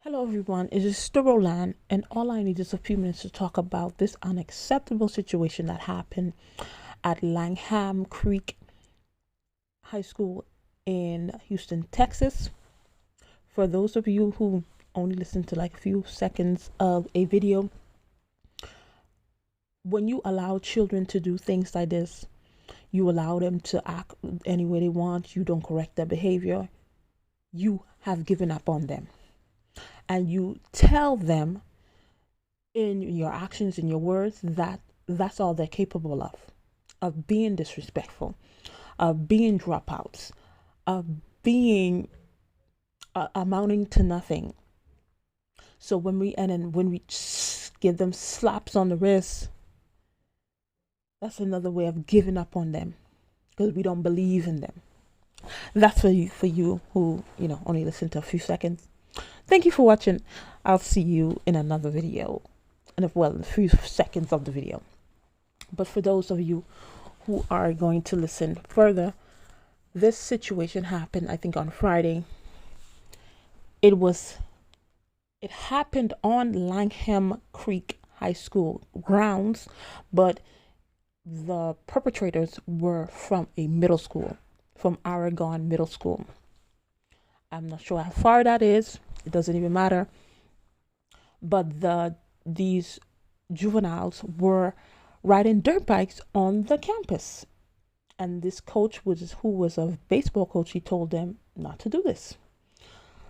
Hello everyone, it is Roland, and all I need is a few minutes to talk about this unacceptable situation that happened at Langham Creek High School in Houston, Texas. For those of you who only listen to like a few seconds of a video, when you allow children to do things like this, you allow them to act any way they want, you don't correct their behavior, you have given up on them. And you tell them in your actions, in your words, that that's all they're capable of being disrespectful, of being dropouts, of being amounting to nothing. So when we give them slaps on the wrist, that's another way of giving up on them because we don't believe in them. That's for you who only listen to a few seconds. Thank you for watching. I'll see you in another video, in a few seconds of the video. But for those of you who are going to listen further, this situation happened, I think, on Friday. It happened on Langham Creek High School grounds, but the perpetrators were from a middle school, from Oregon Middle School. I'm not sure how far that is. It doesn't even matter. But these juveniles were riding dirt bikes on the campus. And this coach, who was a baseball coach, he told them not to do this.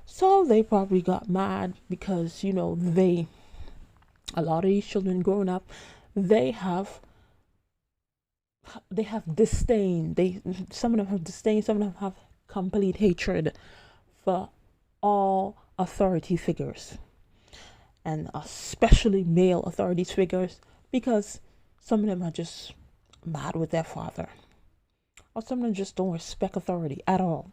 So they probably got mad because, a lot of these children growing up, they have disdain. Some of them have disdain, some of them have complete hatred for all authority figures, and especially male authority figures, because some of them are just mad with their father, or some of them just don't respect authority at all.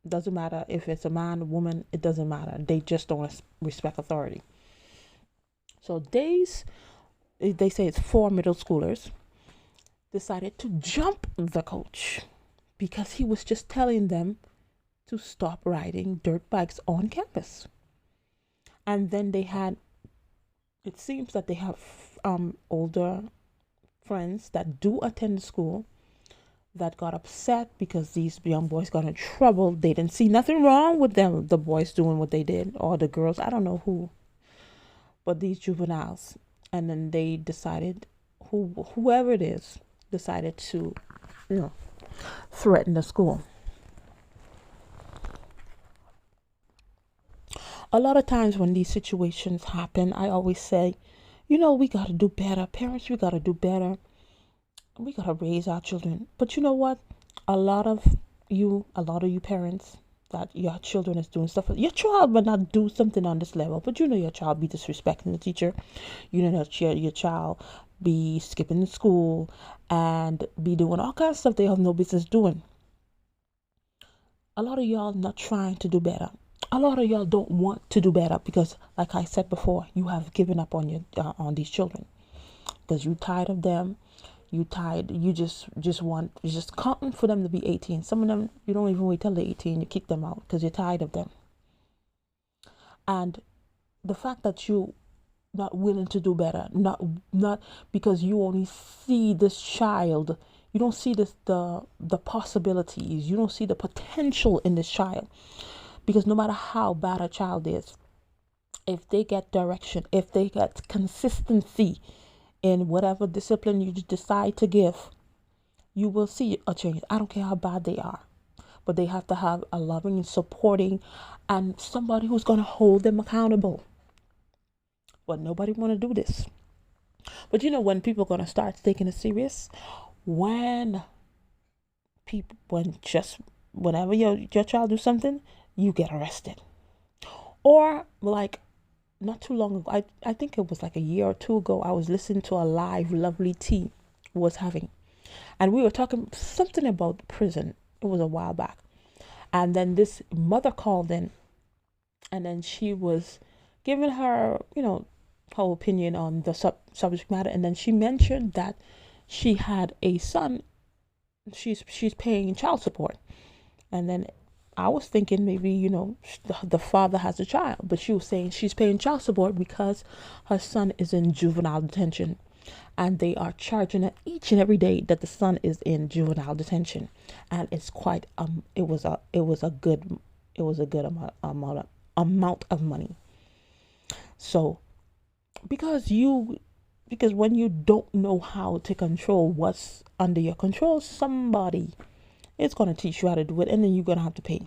Doesn't matter if it's a man, a woman, it doesn't matter. They just don't respect authority. So they say it's 4 middle schoolers decided to jump the coach because he was just telling them to stop riding dirt bikes on campus. And then it seems that they have older friends that do attend the school that got upset because these young boys got in trouble. They didn't see nothing wrong with them, the boys doing what they did, or the girls, I don't know who, but these juveniles. And then they decided, whoever it is, decided to, threaten the school. A lot of times when these situations happen, I always say, we got to do better. Parents, we got to do better. We got to raise our children. But you know what? A lot of you parents, that your children is doing stuff. Your child might not do something on this level, but your child be disrespecting the teacher. Your child be skipping the school and be doing all kinds of stuff they have no business doing. A lot of y'all not trying to do better. A lot of y'all don't want to do better because, like I said before, you have given up on on these children because you tired of them. You just counting for them to be 18. Some of them you don't even wait till they're 18. You kick them out because you're tired of them. And the fact that you not willing to do better, not because you only see this child, you don't see the possibilities, you don't see the potential in this child. Because no matter how bad a child is, if they get direction, if they get consistency in whatever discipline you decide to give, you will see a change. I don't care how bad they are, but they have to have a loving and supporting and somebody who's going to hold them accountable. But nobody want to do this. But when people are going to start taking it serious? Whenever your child do something, you get arrested. Or like not too long ago, I think it was like a year or two ago, I was listening to a live Lovely T was having, and we were talking something about prison. It was a while back. And then this mother called in, and then she was giving her, her opinion on the subject matter. And then she mentioned that she had a son. She's paying child support. And then I was thinking maybe, the father has a child, but she was saying she's paying child support because her son is in juvenile detention, and they are charging her each and every day that the son is in juvenile detention, and it's quite it was a good amount of money. So because when you don't know how to control what's under your control, somebody is going to teach you how to do it, and then you're going to have to pay.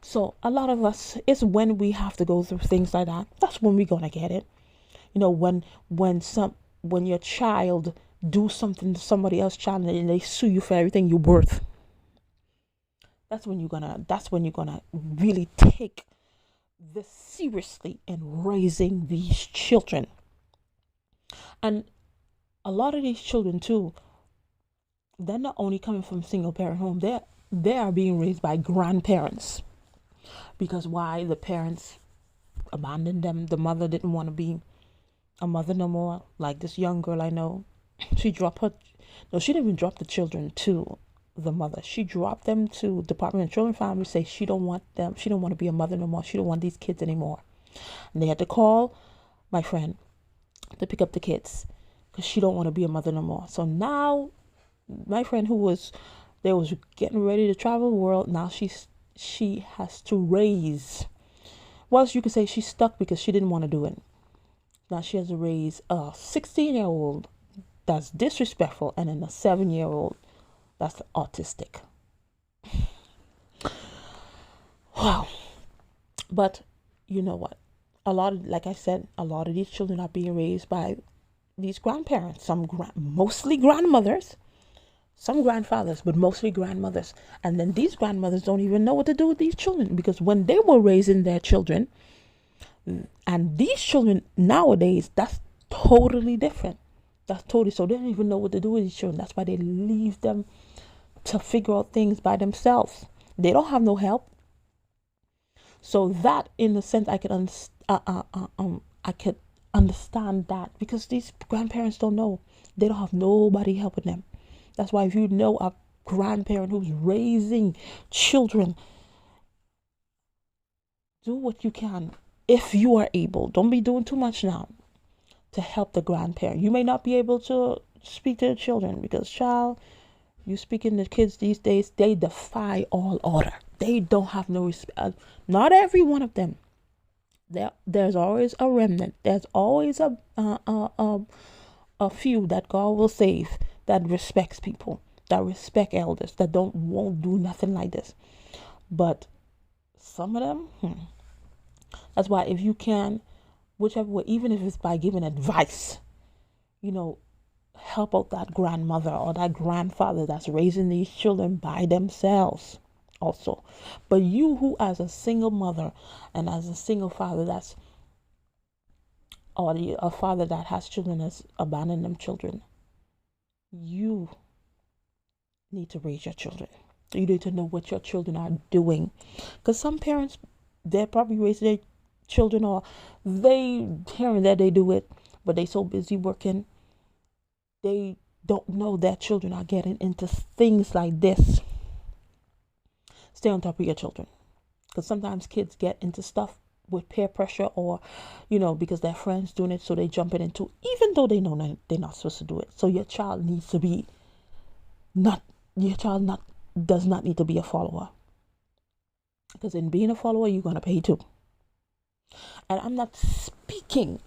So a lot of us, it's when we have to go through things like that, that's when we're going to get it. When your child do something to somebody else's child and they sue you for everything you're worth, that's when you're gonna really take this seriously in raising these children. And a lot of these children too, they're not only coming from single parent home, they are being raised by grandparents. Because why? The parents abandoned them. The mother didn't want to be a mother no more. Like this young girl I know, she dropped her. No, she didn't even drop the children to the mother. She dropped them to Department of Children and Family. Say she don't want them. She don't want to be a mother no more. She don't want these kids anymore. And they had to call my friend to pick up the kids because she don't want to be a mother no more. So now, my friend they was getting ready to travel the world. Now she has to raise. Well, you could say she's stuck because she didn't want to do it. Now she has to raise a 16-year-old that's disrespectful and then a 7-year-old that's autistic. Wow. But you know what? Like I said, a lot of these children are being raised by these grandparents. Mostly grandmothers, some grandfathers, but mostly grandmothers. And then these grandmothers don't even know what to do with these children, because when they were raising their children, and these children nowadays, that's totally different. So they don't even know what to do with these children. That's why they leave them to figure out things by themselves. They don't have no help. So that, in a sense, I could understand that, because these grandparents don't know. They don't have nobody helping them. That's why if you know a grandparent who's raising children, do what you can if you are able. Don't be doing too much now to help the grandparent. You may not be able to speak to the children because, child, you speaking to kids these days, they defy all order. They don't have no respect. Not every one of them. There's always a remnant. There's always a few that God will save, that respects people, that respect elders, that won't do nothing like this. But some of them, that's why if you can, whichever way, even if it's by giving advice, help out that grandmother or that grandfather that's raising these children by themselves also. But you, who as a single mother and as a single father, a father that has children that's abandoned them children, you need to raise your children. You need to know what your children are doing, because some parents, they're probably raising their children, or they hearing that they do it, but they so busy working, they don't know that children are getting into things like this. Stay on top of your children, because sometimes kids get into stuff with peer pressure, or because their friends doing it, so they jump into, even though they know that they're not supposed to do it. So your child does not need to be a follower, because in being a follower, you're going to pay too. And I'm not speaking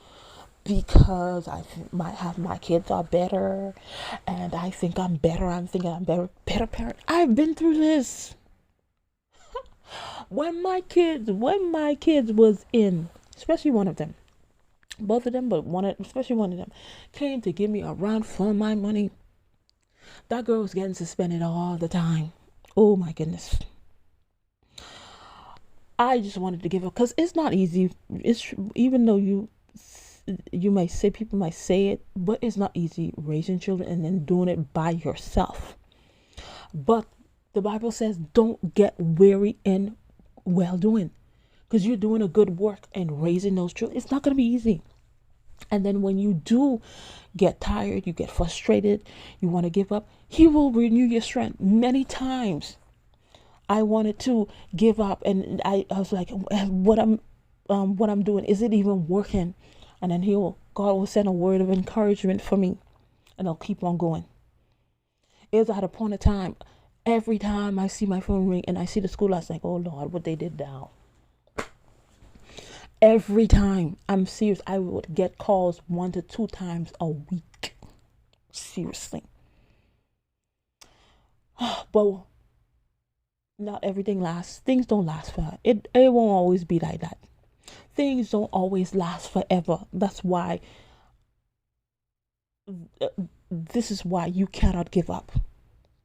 because my kids are better, and I think I'm better. I'm thinking I'm better parent. I've been through this. When my kids was in, especially one of them, both of them, but especially one of them, came to give me a run for my money. That girl was getting suspended all the time. Oh my goodness. I just wanted to give up, because it's not easy. It's, even though you may say, people might say it, but it's not easy raising children and then doing it by yourself. But the Bible says, don't get weary in well doing, because you're doing a good work and raising those children. It's not going to be easy. And then when you do get tired, you get frustrated, you want to give up, He will renew your strength many times. I wanted to give up, and I was like, what I'm doing, is it even working? And then God will send a word of encouragement for me, and I'll keep on going. It was at a point of time, every time I see my phone ring and I see the school, I was like, oh Lord, what they did now. Every time, I'm serious, I would get calls 1 to 2 times a week. Seriously. But not everything lasts. Things don't last forever. It won't always be like that. Things don't always last forever. That's why this is why you cannot give up.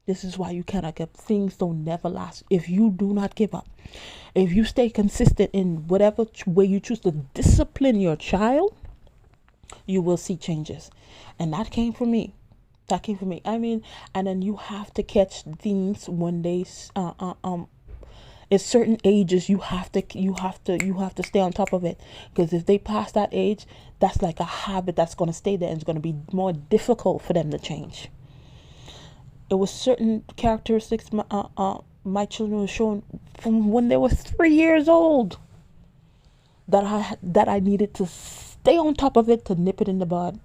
This is why you cannot give up. Things don't never last. If you do not give up, if you stay consistent in whatever way you choose to discipline your child, you will see changes. And that came from me. That came from me. I mean, and then you have to catch things when they at certain ages. You have to stay on top of it, because if they pass that age, that's like a habit that's going to stay there, and it's going to be more difficult for them to change. It was certain characteristics my children were showing from when they were 3 years old that I needed to stay on top of it to nip it in the bud.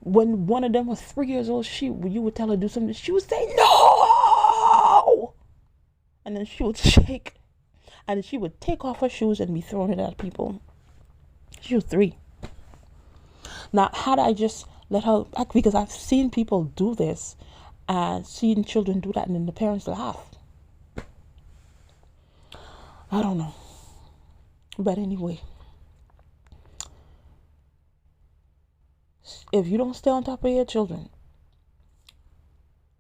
When one of them was 3 years old, you would tell her to do something, she would say no, and then she would shake, and she would take off her shoes and be throwing it at people. She was 3. Now, had I just let her, because I've seen people do this and seen children do that, and then the parents laugh. I don't know. But anyway, if you don't stay on top of your children,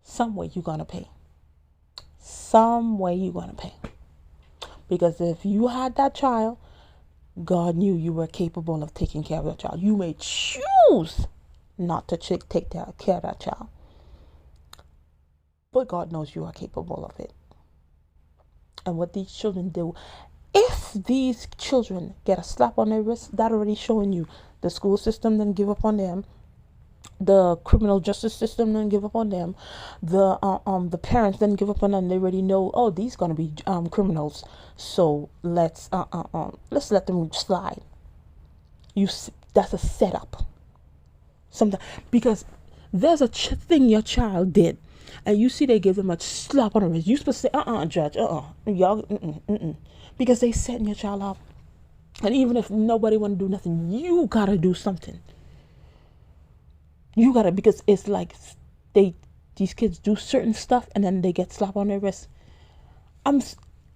some way you're going to pay. Some way you're going to pay. Because if you had that child, God knew you were capable of taking care of your child. You may choose not to take care of that child, but God knows you are capable of it. And what these children do, if these children get a slap on their wrist, that already showing you the school system didn't give up on them, the criminal justice system didn't give up on them, the parents didn't give up on them. They already know, oh, these gonna be criminals, so let's let them slide. That's a setup. Sometimes, because there's a thing your child did, and you see they give them a slap on the wrist, you supposed to say, judge, y'all, because they setting your child up. And even if nobody want to do nothing, you gotta do something. You gotta, because it's like these kids do certain stuff and then they get slapped on their wrist.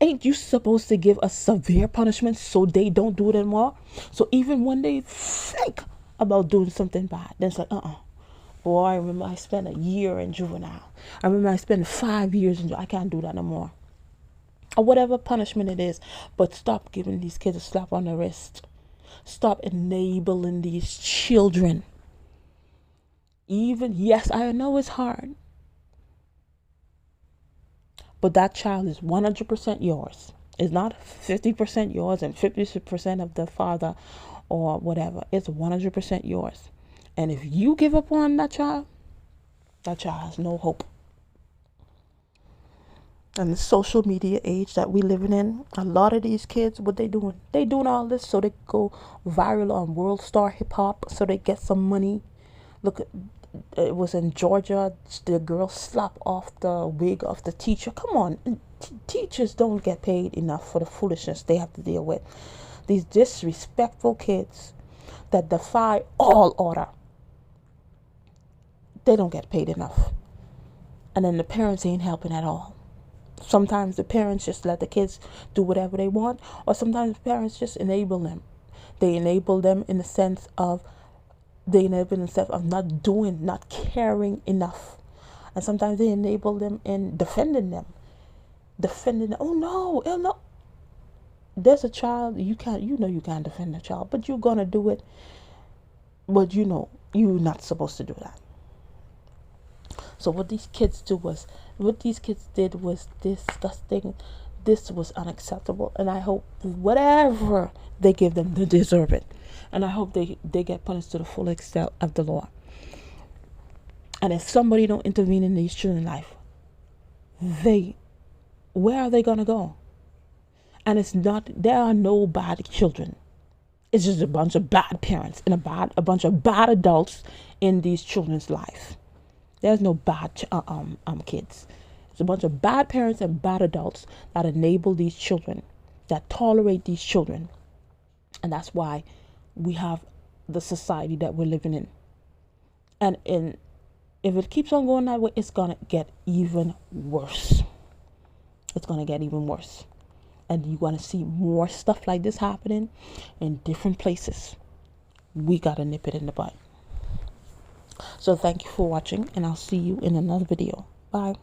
Ain't you supposed to give a severe punishment so they don't do it anymore? So even when they think about doing something bad, then it's like, boy, I remember I spent a year in juvenile. I remember I spent 5 years in juvenile. I can't do that no more. Or whatever punishment it is. But stop giving these kids a slap on the wrist. Stop enabling these children. Yes, I know it's hard. But that child is 100% yours. It's not 50% yours and 50% of the father or whatever. It's 100% yours. And if you give up on that child has no hope. And the social media age that we living in, a lot of these kids, what they doing? They doing all this so they go viral on World Star Hip Hop, so they get some money. Look, it was in Georgia. The girl slapped off the wig of the teacher. Come on, teachers don't get paid enough for the foolishness they have to deal with. These disrespectful kids that defy all order. They don't get paid enough. And then the parents ain't helping at all. Sometimes the parents just let the kids do whatever they want, or sometimes the parents just enable them. They enable them in the sense of not caring enough. And sometimes they enable them in defending them. Oh no. There's a child, you can't defend a child, but you're gonna do it. But you're not supposed to do that. So what these kids did was disgusting. This was unacceptable. And I hope whatever they give them, they deserve it. And I hope they get punished to the full extent of the law. And if somebody don't intervene in these children's life, they where are they going to go? And it's not, there are no bad children. It's just a bunch of bad parents and a bunch of bad adults in these children's life. There's no bad kids. It's a bunch of bad parents and bad adults that enable these children, that tolerate these children. And that's why we have the society that we're living in. And if it keeps on going that way, it's going to get even worse. It's going to get even worse. And you're going to see more stuff like this happening in different places. We got to nip it in the bud. So thank you for watching, and I'll see you in another video. Bye.